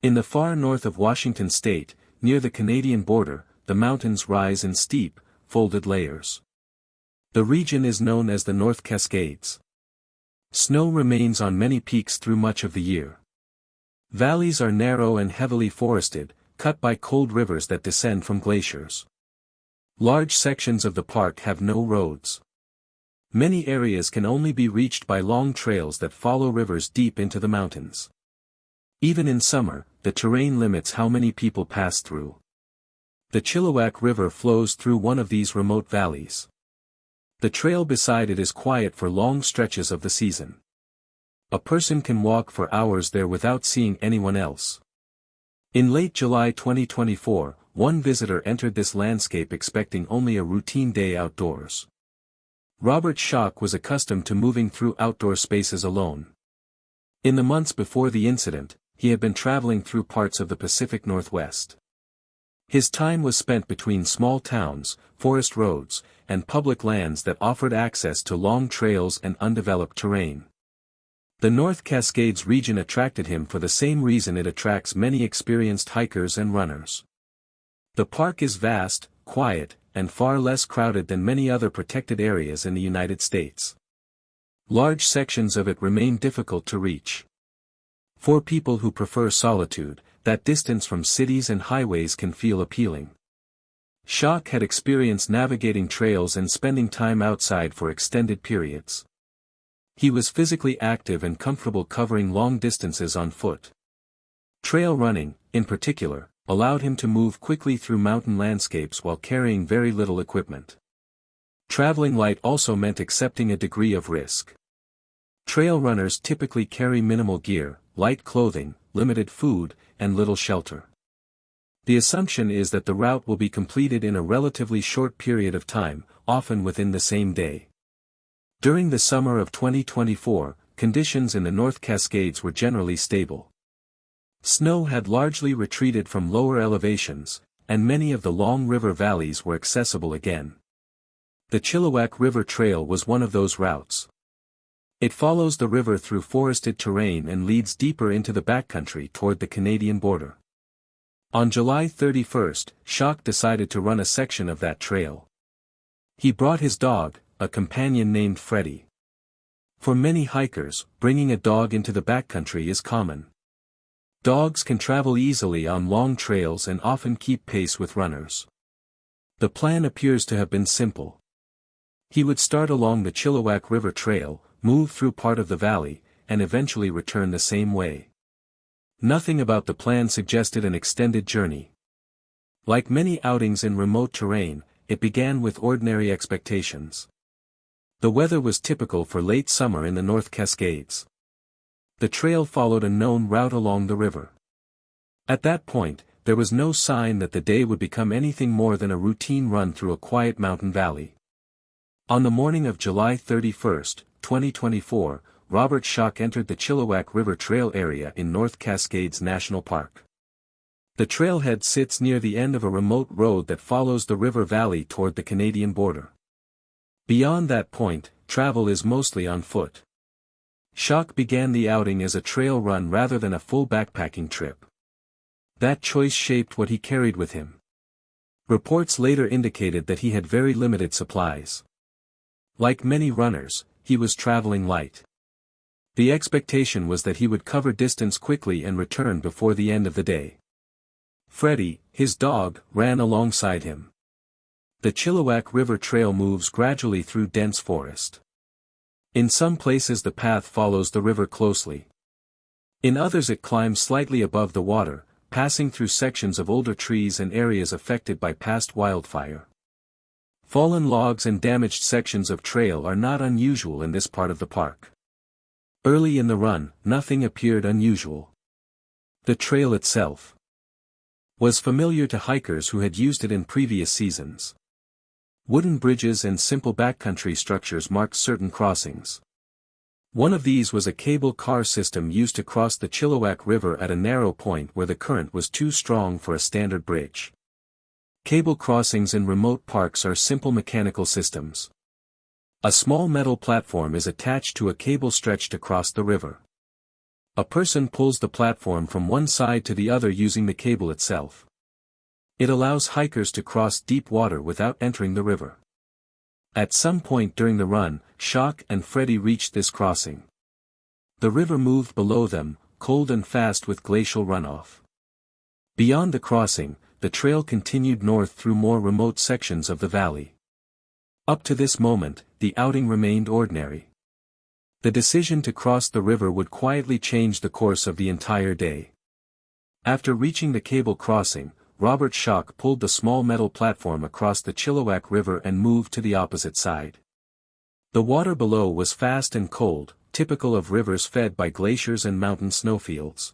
In the far north of Washington state, near the Canadian border, the mountains rise in steep, folded layers. The region is known as the North Cascades. Snow remains on many peaks through much of the year. Valleys are narrow and heavily forested, cut by cold rivers that descend from glaciers. Large sections of the park have no roads. Many areas can only be reached by long trails that follow rivers deep into the mountains. Even in summer, the terrain limits how many people pass through. The Chilliwack River flows through one of these remote valleys. The trail beside it is quiet for long stretches of the season. A person can walk for hours there without seeing anyone else. In late July 2024, one visitor entered this landscape expecting only a routine day outdoors. Robert Schock was accustomed to moving through outdoor spaces alone. In the months before the incident, he had been traveling through parts of the Pacific Northwest. His time was spent between small towns, forest roads, and public lands that offered access to long trails and undeveloped terrain. The North Cascades region attracted him for the same reason it attracts many experienced hikers and runners. The park is vast, quiet, and far less crowded than many other protected areas in the United States. Large sections of it remain difficult to reach. For people who prefer solitude, that distance from cities and highways can feel appealing. Schock had experience navigating trails and spending time outside for extended periods. He was physically active and comfortable covering long distances on foot. Trail running, in particular, allowed him to move quickly through mountain landscapes while carrying very little equipment. Traveling light also meant accepting a degree of risk. Trail runners typically carry minimal gear, light clothing, limited food, and little shelter. The assumption is that the route will be completed in a relatively short period of time, often within the same day. During the summer of 2024, conditions in the North Cascades were generally stable. Snow had largely retreated from lower elevations, and many of the long river valleys were accessible again. The Chilliwack River Trail was one of those routes. It follows the river through forested terrain and leads deeper into the backcountry toward the Canadian border. On July 31, Schock decided to run a section of that trail. He brought his dog, a companion named Freddie. For many hikers, bringing a dog into the backcountry is common. Dogs can travel easily on long trails and often keep pace with runners. The plan appears to have been simple. He would start along the Chilliwack River Trail, move through part of the valley, and eventually return the same way. Nothing about the plan suggested an extended journey. Like many outings in remote terrain, it began with ordinary expectations. The weather was typical for late summer in the North Cascades. The trail followed a known route along the river. At that point, there was no sign that the day would become anything more than a routine run through a quiet mountain valley. On the morning of July 31, 2024, Robert Schock entered the Chilliwack River Trail area in North Cascades National Park. The trailhead sits near the end of a remote road that follows the river valley toward the Canadian border. Beyond that point, travel is mostly on foot. Schock began the outing as a trail run rather than a full backpacking trip. That choice shaped what he carried with him. Reports later indicated that he had very limited supplies. Like many runners, he was traveling light. The expectation was that he would cover distance quickly and return before the end of the day. Freddie, his dog, ran alongside him. The Chilliwack River Trail moves gradually through dense forest. In some places the path follows the river closely. In others it climbs slightly above the water, passing through sections of older trees and areas affected by past wildfire. Fallen logs and damaged sections of trail are not unusual in this part of the park. Early in the run, nothing appeared unusual. The trail itself was familiar to hikers who had used it in previous seasons. Wooden bridges and simple backcountry structures marked certain crossings. One of these was a cable car system used to cross the Chilliwack River at a narrow point where the current was too strong for a standard bridge. Cable crossings in remote parks are simple mechanical systems. A small metal platform is attached to a cable stretched across the river. A person pulls the platform from one side to the other using the cable itself. It allows hikers to cross deep water without entering the river. At some point during the run, Shock and Freddy reached this crossing. The river moved below them, cold and fast with glacial runoff. Beyond the crossing, the trail continued north through more remote sections of the valley. Up to this moment, the outing remained ordinary. The decision to cross the river would quietly change the course of the entire day. After reaching the cable crossing, Robert Shock pulled the small metal platform across the Chilliwack River and moved to the opposite side. The water below was fast and cold, typical of rivers fed by glaciers and mountain snowfields.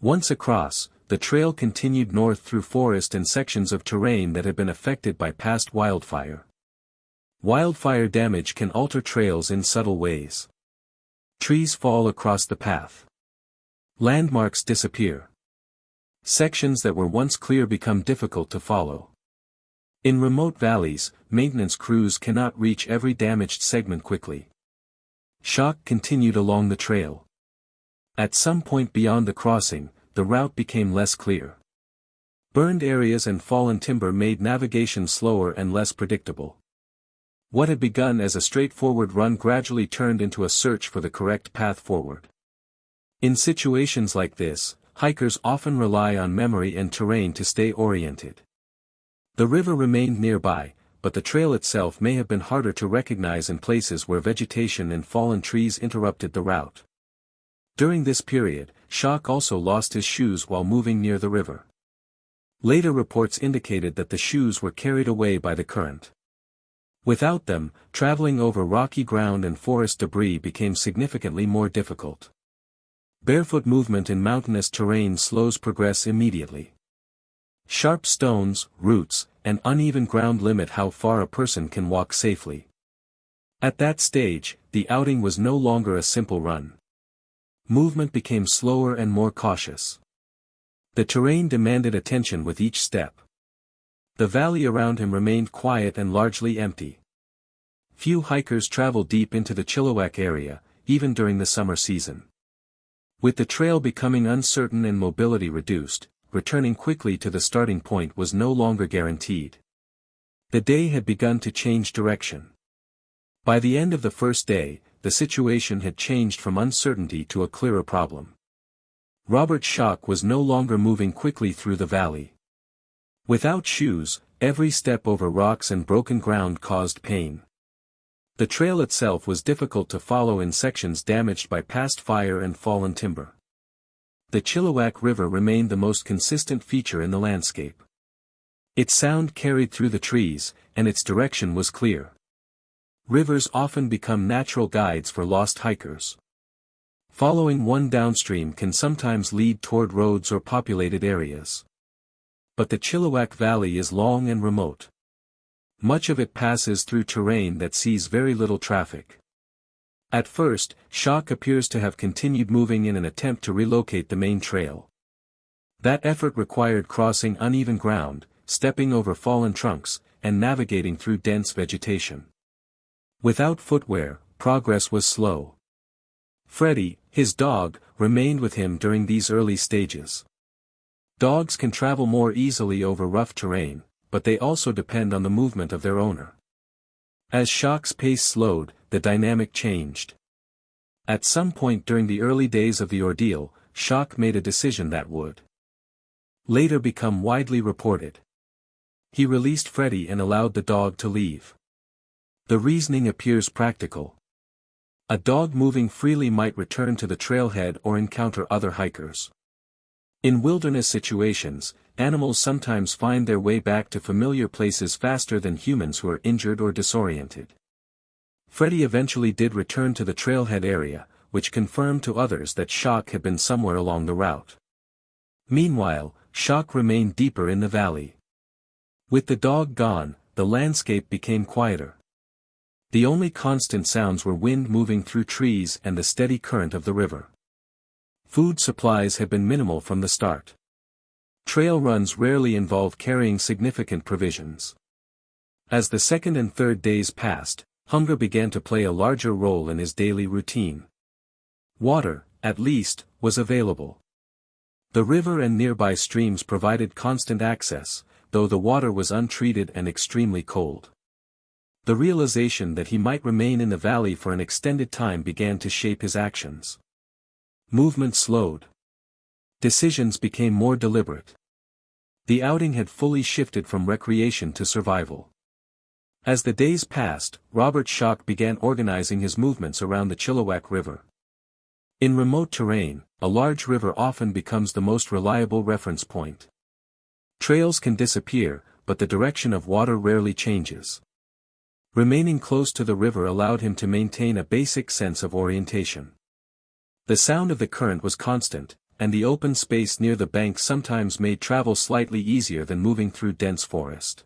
Once across, the trail continued north through forest and sections of terrain that had been affected by past wildfire. Wildfire damage can alter trails in subtle ways. Trees fall across the path. Landmarks disappear. Sections that were once clear become difficult to follow. In remote valleys, maintenance crews cannot reach every damaged segment quickly. Shock continued along the trail. At some point beyond the crossing, the route became less clear. Burned areas and fallen timber made navigation slower and less predictable. What had begun as a straightforward run gradually turned into a search for the correct path forward. In situations like this, hikers often rely on memory and terrain to stay oriented. The river remained nearby, but the trail itself may have been harder to recognize in places where vegetation and fallen trees interrupted the route. During this period, Shock also lost his shoes while moving near the river. Later reports indicated that the shoes were carried away by the current. Without them, traveling over rocky ground and forest debris became significantly more difficult. Barefoot movement in mountainous terrain slows progress immediately. Sharp stones, roots, and uneven ground limit how far a person can walk safely. At that stage, the outing was no longer a simple run. Movement became slower and more cautious. The terrain demanded attention with each step. The valley around him remained quiet and largely empty. Few hikers travel deep into the Chilliwack area, even during the summer season. With the trail becoming uncertain and mobility reduced, returning quickly to the starting point was no longer guaranteed. The day had begun to change direction. By the end of the first day, the situation had changed from uncertainty to a clearer problem. Robert Shock was no longer moving quickly through the valley. Without shoes, every step over rocks and broken ground caused pain. The trail itself was difficult to follow in sections damaged by past fire and fallen timber. The Chilliwack River remained the most consistent feature in the landscape. Its sound carried through the trees, and its direction was clear. Rivers often become natural guides for lost hikers. Following one downstream can sometimes lead toward roads or populated areas. But the Chilliwack Valley is long and remote. Much of it passes through terrain that sees very little traffic. At first, Shock appears to have continued moving in an attempt to relocate the main trail. That effort required crossing uneven ground, stepping over fallen trunks, and navigating through dense vegetation. Without footwear, progress was slow. Freddy, his dog, remained with him during these early stages. Dogs can travel more easily over rough terrain, but they also depend on the movement of their owner. As Shock's pace slowed, the dynamic changed. At some point during the early days of the ordeal, Shock made a decision that would later become widely reported. He released Freddy and allowed the dog to leave. The reasoning appears practical. A dog moving freely might return to the trailhead or encounter other hikers. In wilderness situations, animals sometimes find their way back to familiar places faster than humans who are injured or disoriented. Freddy eventually did return to the trailhead area, which confirmed to others that Shock had been somewhere along the route. Meanwhile, Shock remained deeper in the valley. With the dog gone, the landscape became quieter. The only constant sounds were wind moving through trees and the steady current of the river. Food supplies had been minimal from the start. Trail runs rarely involve carrying significant provisions. As the second and third days passed, hunger began to play a larger role in his daily routine. Water, at least, was available. The river and nearby streams provided constant access, though the water was untreated and extremely cold. The realization that he might remain in the valley for an extended time began to shape his actions. Movement slowed. Decisions became more deliberate. The outing had fully shifted from recreation to survival. As the days passed, Robert Schoch began organizing his movements around the Chilliwack River. In remote terrain, a large river often becomes the most reliable reference point. Trails can disappear, but the direction of water rarely changes. Remaining close to the river allowed him to maintain a basic sense of orientation. The sound of the current was constant, and the open space near the bank sometimes made travel slightly easier than moving through dense forest.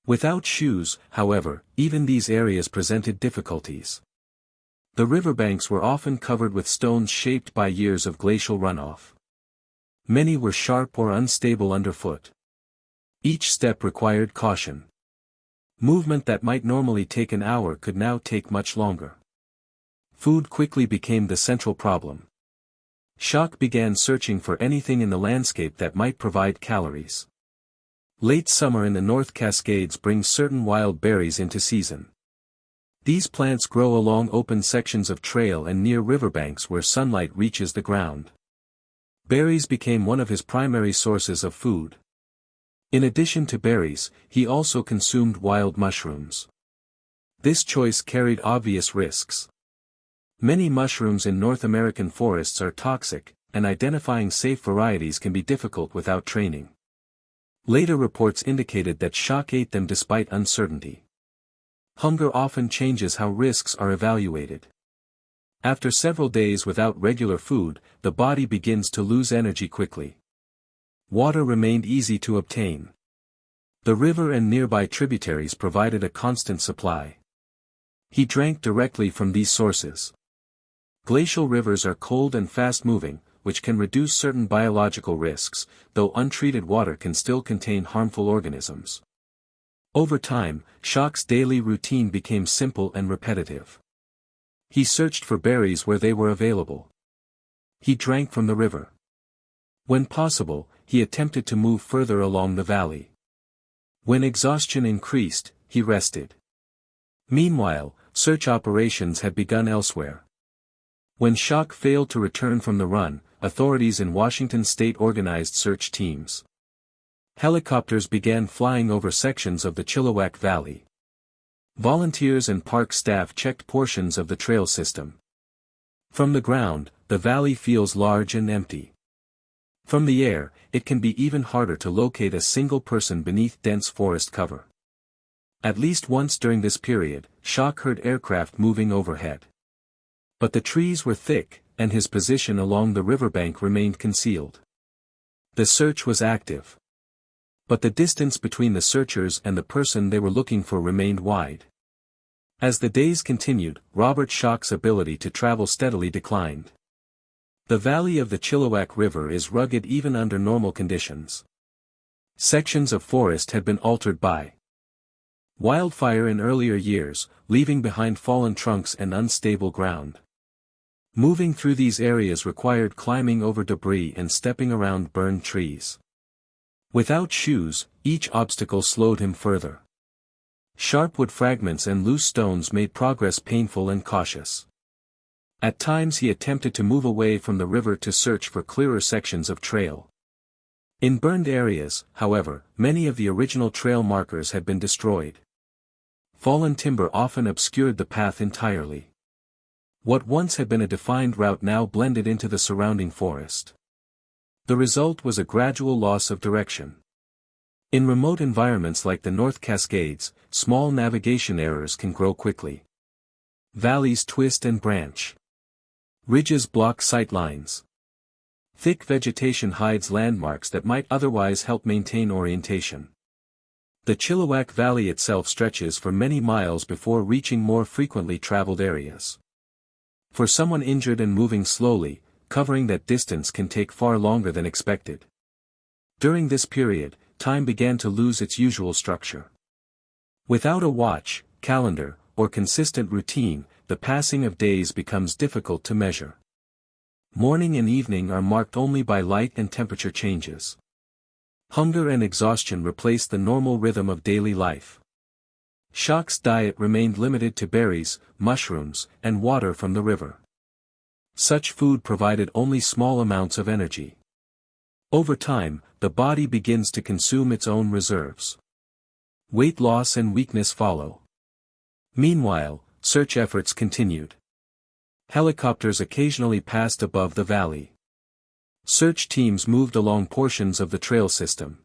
Without shoes, however, even these areas presented difficulties. The riverbanks were often covered with stones shaped by years of glacial runoff. Many were sharp or unstable underfoot. Each step required caution. Movement that might normally take an hour could now take much longer. Food quickly became the central problem. Schoch began searching for anything in the landscape that might provide calories. Late summer in the North Cascades brings certain wild berries into season. These plants grow along open sections of trail and near riverbanks where sunlight reaches the ground. Berries became one of his primary sources of food. In addition to berries, he also consumed wild mushrooms. This choice carried obvious risks. Many mushrooms in North American forests are toxic, and identifying safe varieties can be difficult without training. Later reports indicated that Schoch ate them despite uncertainty. Hunger often changes how risks are evaluated. After several days without regular food, the body begins to lose energy quickly. Water remained easy to obtain. The river and nearby tributaries provided a constant supply. He drank directly from these sources. Glacial rivers are cold and fast-moving, which can reduce certain biological risks, though untreated water can still contain harmful organisms. Over time, Schoch's daily routine became simple and repetitive. He searched for berries where they were available. He drank from the river. When possible, he attempted to move further along the valley. When exhaustion increased, he rested. Meanwhile, search operations had begun elsewhere. When Schoch failed to return from the run, authorities in Washington state organized search teams. Helicopters began flying over sections of the Chilliwack Valley. Volunteers and park staff checked portions of the trail system. From the ground, the valley feels large and empty. From the air, it can be even harder to locate a single person beneath dense forest cover. At least once during this period, Schoch heard aircraft moving overhead. But the trees were thick, and his position along the riverbank remained concealed. The search was active. But the distance between the searchers and the person they were looking for remained wide. As the days continued, Robert Schoch's ability to travel steadily declined. The valley of the Chilliwack River is rugged even under normal conditions. Sections of forest had been altered by wildfire in earlier years, leaving behind fallen trunks and unstable ground. Moving through these areas required climbing over debris and stepping around burned trees. Without shoes, each obstacle slowed him further. Sharp wood fragments and loose stones made progress painful and cautious. At times he attempted to move away from the river to search for clearer sections of trail. In burned areas, however, many of the original trail markers had been destroyed. Fallen timber often obscured the path entirely. What once had been a defined route now blended into the surrounding forest. The result was a gradual loss of direction. In remote environments like the North Cascades, small navigation errors can grow quickly. Valleys twist and branch. Ridges block sight lines. Thick vegetation hides landmarks that might otherwise help maintain orientation. The Chilliwack Valley itself stretches for many miles before reaching more frequently traveled areas. For someone injured and moving slowly, covering that distance can take far longer than expected. During this period, time began to lose its usual structure. Without a watch, calendar, or consistent routine, the passing of days becomes difficult to measure. Morning and evening are marked only by light and temperature changes. Hunger and exhaustion replaced the normal rhythm of daily life. Shock's diet remained limited to berries, mushrooms, and water from the river. Such food provided only small amounts of energy. Over time, the body begins to consume its own reserves. Weight loss and weakness follow. Meanwhile, search efforts continued. Helicopters occasionally passed above the valley. Search teams moved along portions of the trail system.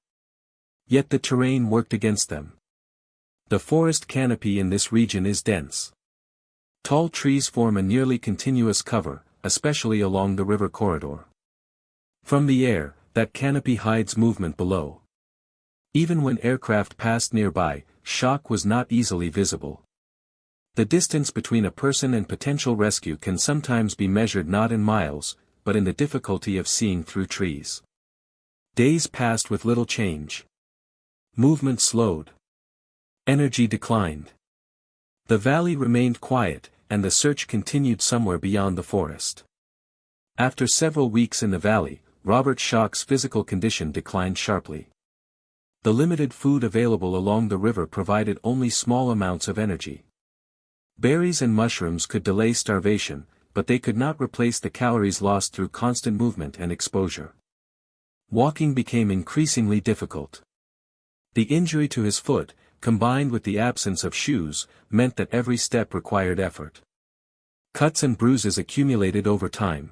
Yet the terrain worked against them. The forest canopy in this region is dense. Tall trees form a nearly continuous cover, especially along the river corridor. From the air, that canopy hides movement below. Even when aircraft passed nearby, shock was not easily visible. The distance between a person and potential rescue can sometimes be measured not in miles, but in the difficulty of seeing through trees. Days passed with little change. Movement slowed. Energy declined. The valley remained quiet, and the search continued somewhere beyond the forest. After several weeks in the valley, Robert Schock's physical condition declined sharply. The limited food available along the river provided only small amounts of energy. Berries and mushrooms could delay starvation, but they could not replace the calories lost through constant movement and exposure. Walking became increasingly difficult. The injury to his foot, combined with the absence of shoes, meant that every step required effort. Cuts and bruises accumulated over time.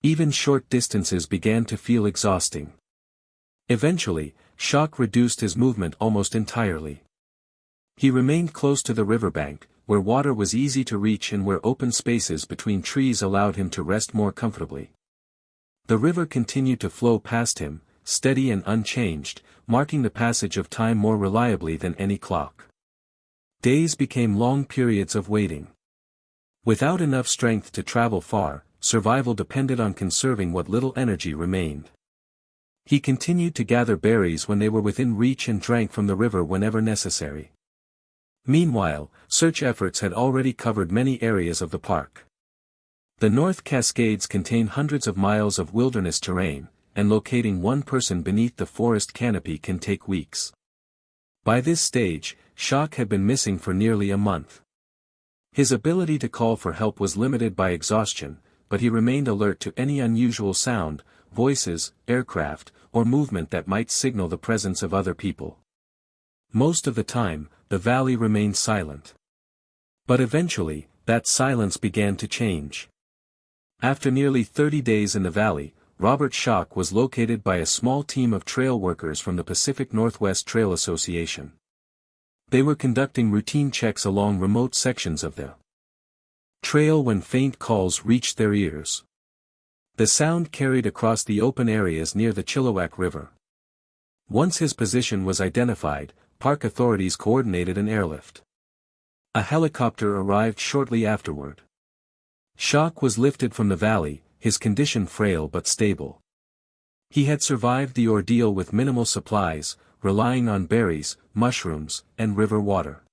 Even short distances began to feel exhausting. Eventually, Schock reduced his movement almost entirely. He remained close to the riverbank, where water was easy to reach and where open spaces between trees allowed him to rest more comfortably. The river continued to flow past him, steady and unchanged, marking the passage of time more reliably than any clock. Days became long periods of waiting. Without enough strength to travel far, survival depended on conserving what little energy remained. He continued to gather berries when they were within reach and drank from the river whenever necessary. Meanwhile, search efforts had already covered many areas of the park. The North Cascades contain hundreds of miles of wilderness terrain, and locating one person beneath the forest canopy can take weeks. By this stage, Schock had been missing for nearly a month. His ability to call for help was limited by exhaustion, but he remained alert to any unusual sound, voices, aircraft, or movement that might signal the presence of other people. Most of the time, the valley remained silent. But eventually, that silence began to change. After nearly 30 days in the valley, Robert Schock was located by a small team of trail workers from the Pacific Northwest Trail Association. They were conducting routine checks along remote sections of the trail when faint calls reached their ears. The sound carried across the open areas near the Chilliwack River. Once his position was identified, park authorities coordinated an airlift. A helicopter arrived shortly afterward. Schock was lifted from the valley, his condition frail but stable. He had survived the ordeal with minimal supplies, relying on berries, mushrooms, and river water.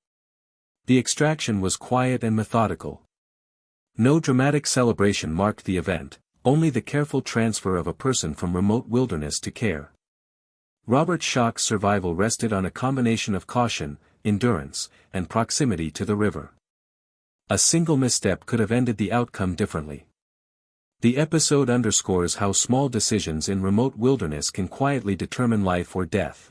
The extraction was quiet and methodical. No dramatic celebration marked the event, only the careful transfer of a person from remote wilderness to care. Robert Schock's survival rested on a combination of caution, endurance, and proximity to the river. A single misstep could have ended the outcome differently. The episode underscores how small decisions in remote wilderness can quietly determine life or death.